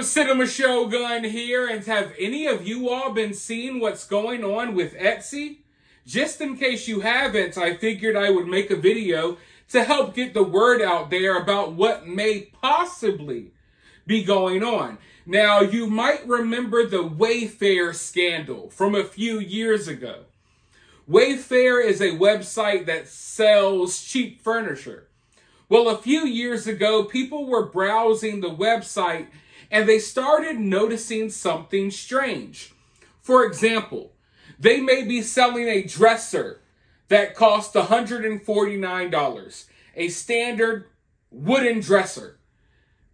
CinemaShogun here, and have any of you all been seeing what's going on with Etsy? Just in case you haven't, I figured I would make a video to help get the word out there about what may possibly be going on. Now, you might remember the Wayfair scandal from a few years ago. Wayfair is a website that sells cheap furniture. Well, a few years ago, people were browsing the website and they started noticing something strange. For example, they may be selling a dresser that costs $149, a standard wooden dresser.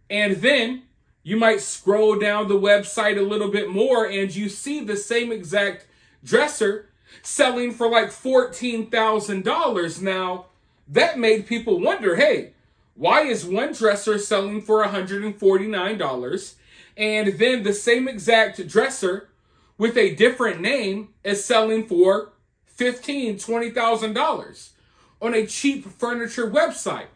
And then you might scroll down the website a little bit more and you see the same exact dresser selling for like $14,000. Now, that made people wonder, hey, why is one dresser selling for $149 and then the same exact dresser with a different name is selling for $15,000, $20,000 on a cheap furniture website?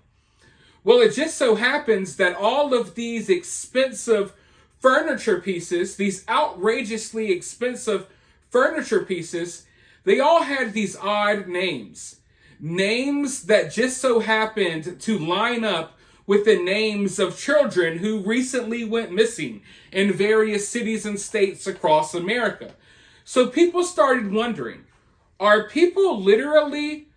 Well, it just so happens that all of these expensive furniture pieces, these outrageously expensive furniture pieces, they all had these odd names. Names that just so happened to line up with the names of children who recently went missing in various cities and states across America. So people started wondering, are people literally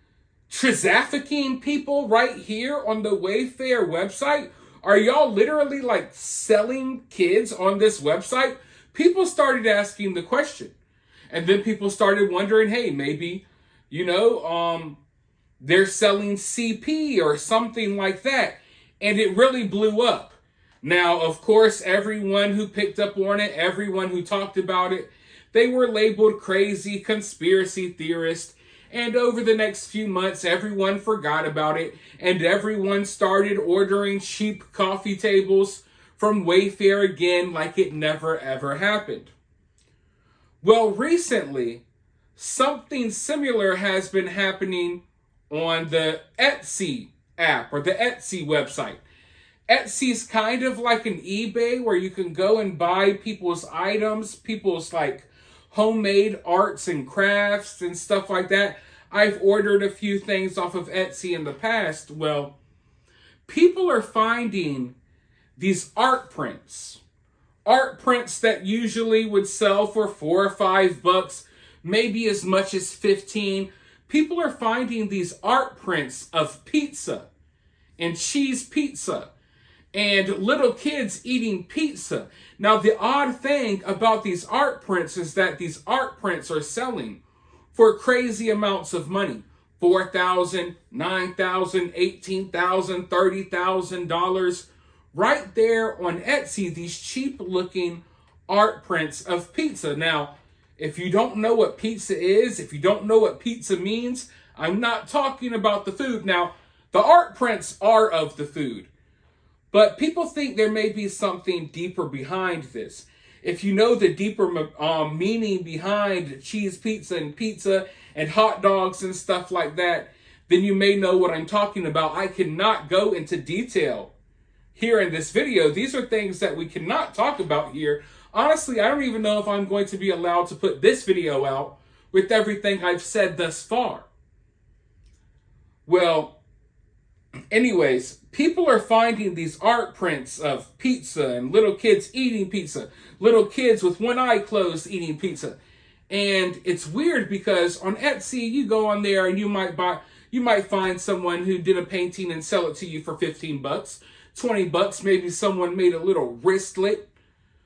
trafficking people right here on the Wayfair website? Are y'all literally like selling kids on this website? People started asking the question. And then people started wondering, hey, maybe, they're selling CP or something like that. And it really blew up. Now, of course, everyone who picked up on it, everyone who talked about it, they were labeled crazy conspiracy theorists. And over the next few months, everyone forgot about it. And everyone started ordering cheap coffee tables from Wayfair again like it never ever happened. Well, recently, something similar has been happening on the Etsy app or the Etsy website. Etsy's kind of like an eBay where you can go and buy people's items, people's like homemade arts and crafts and stuff like that. I've ordered a few things off of Etsy in the past. Well, people are finding these art prints that usually would sell for $4 or $5, maybe as much as 15. People are finding these art prints of pizza and cheese pizza and little kids eating pizza. Now, the odd thing about these art prints is that these art prints are selling for crazy amounts of money. $4,000, $9,000, $18,000, $30,000. Right there on Etsy, these cheap looking art prints of pizza. Now, if you don't know what pizza is, if you don't know what pizza means, I'm not talking about the food. Now, the art prints are of the food, but people think there may be something deeper behind this. If you know the deeper meaning behind cheese pizza and hot dogs and stuff like that, then you may know what I'm talking about. I cannot go into detail here in this video. These are things that we cannot talk about here. Honestly, I don't even know if I'm going to be allowed to put this video out with everything I've said thus far. Well, anyways, people are finding these art prints of pizza and little kids eating pizza, little kids with one eye closed eating pizza. And it's weird because on Etsy, you go on there and you might find someone who did a painting and sell it to you for $15, $20. Maybe someone made a little wristlet,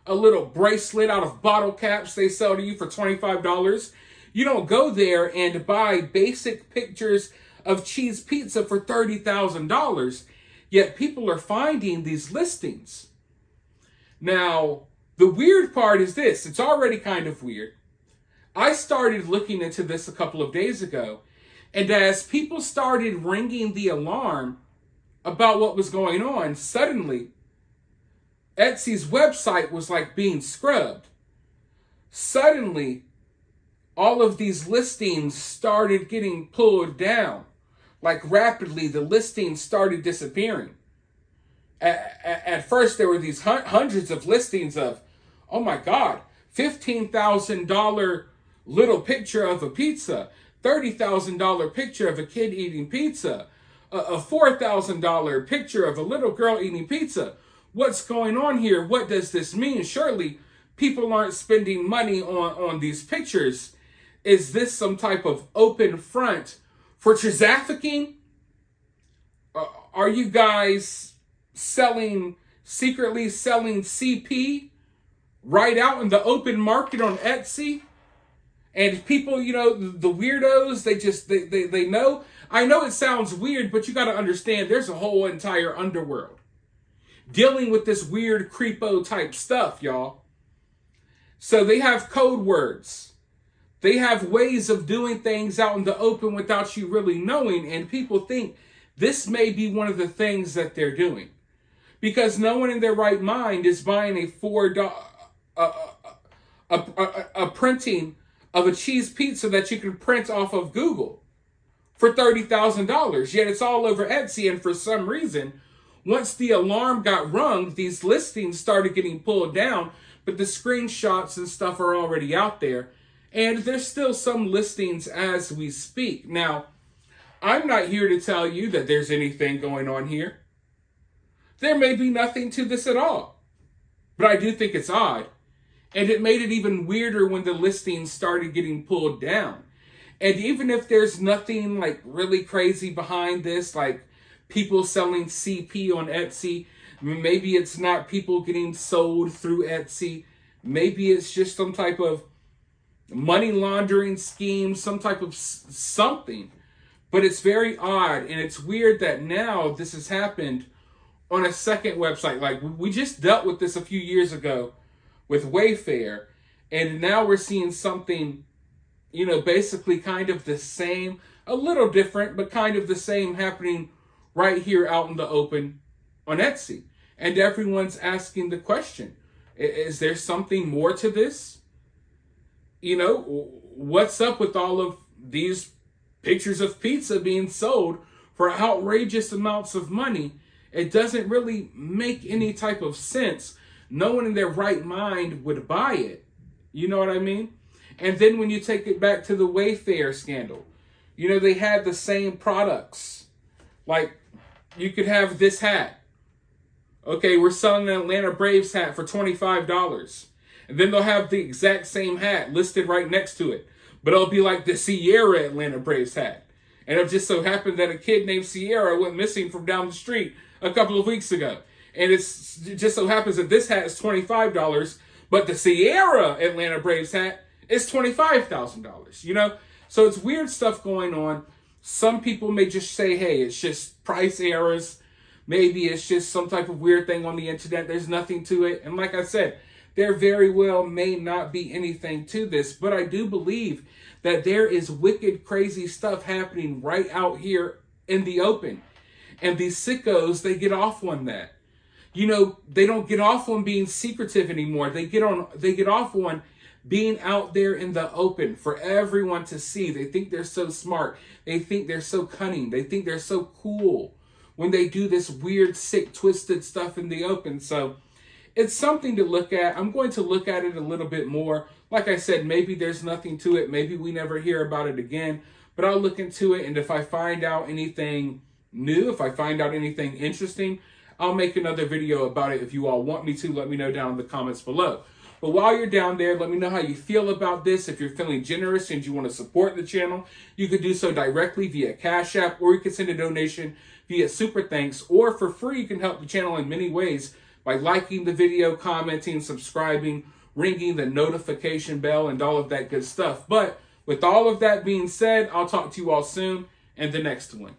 a little bracelet out of bottle caps they sell to you for $25. You don't go there and buy basic pictures of cheese pizza for $30,000, yet people are finding these listings. Now, the weird part is this. It's already kind of weird. I started looking into this a couple of days ago, and as people started ringing the alarm about what was going on, suddenly Etsy's website was like being scrubbed. Suddenly, all of these listings started getting pulled down. Like rapidly, the listings started disappearing. At first, there were these hundreds of listings of, oh my God, $15,000 little picture of a pizza, $30,000 picture of a kid eating pizza, a $4,000 picture of a little girl eating pizza. What's going on here? What does this mean? Surely people aren't spending money on these pictures. Is this some type of open front for trafficking? Are you guys secretly selling CP right out in the open market on Etsy? And people, the weirdos, they know. I know it sounds weird, but you got to understand there's a whole entire underworld dealing with this weird creepo type stuff, y'all. So they have code words. They have ways of doing things out in the open without you really knowing. And people think this may be one of the things that they're doing. Because no one in their right mind is buying a printing of a cheese pizza that you can print off of Google for $30,000. Yet it's all over Etsy. And for some reason, once the alarm got rung, these listings started getting pulled down, but the screenshots and stuff are already out there. And there's still some listings as we speak. Now, I'm not here to tell you that there's anything going on here. There may be nothing to this at all. But I do think it's odd. And it made it even weirder when the listings started getting pulled down. And even if there's nothing like really crazy behind this, like people selling CP on Etsy, maybe it's not people getting sold through Etsy. Maybe it's just some type of money laundering scheme, some type of something. But it's very odd, and it's weird that now this has happened on a second website. Like, we just dealt with this a few years ago with Wayfair, and now we're seeing something, basically kind of the same, a little different, but kind of the same happening right here out in the open on Etsy. And everyone's asking the question, is there something more to this? What's up with all of these pictures of pizza being sold for outrageous amounts of money? It doesn't really make any type of sense. No one in their right mind would buy it. You know what I mean? And then when you take it back to the Wayfair scandal, they had the same products. Like, you could have this hat. Okay, we're selling an Atlanta Braves hat for $25. And then they'll have the exact same hat listed right next to it. But it'll be like the Sierra Atlanta Braves hat. And it just so happened that a kid named Sierra went missing from down the street a couple of weeks ago. And it just so happens that this hat is $25, but the Sierra Atlanta Braves hat is $25,000, So it's weird stuff going on. Some people may just say, hey, it's just price errors. Maybe it's just some type of weird thing on the internet. There's nothing to it. And like I said, there very well may not be anything to this, but I do believe that there is wicked, crazy stuff happening right out here in the open. And these sickos, they get off on that. They don't get off on being secretive anymore. They get off on being out there in the open for everyone to see. They think they're so smart. They think they're so cunning. They think they're so cool when they do this weird, sick, twisted stuff in the open. So it's something to look at. I'm going to look at it a little bit more. Like I said, maybe there's nothing to it. Maybe we never hear about it again. But I'll look into it. And if I find out anything new, if I find out anything interesting, I'll make another video about it. If you all want me to, let me know down in the comments below. But while you're down there, let me know how you feel about this. If you're feeling generous and you want to support the channel, you could do so directly via Cash App, or you can send a donation via Super Thanks, or for free, you can help the channel in many ways by liking the video, commenting, subscribing, ringing the notification bell, and all of that good stuff. But with all of that being said, I'll talk to you all soon in the next one.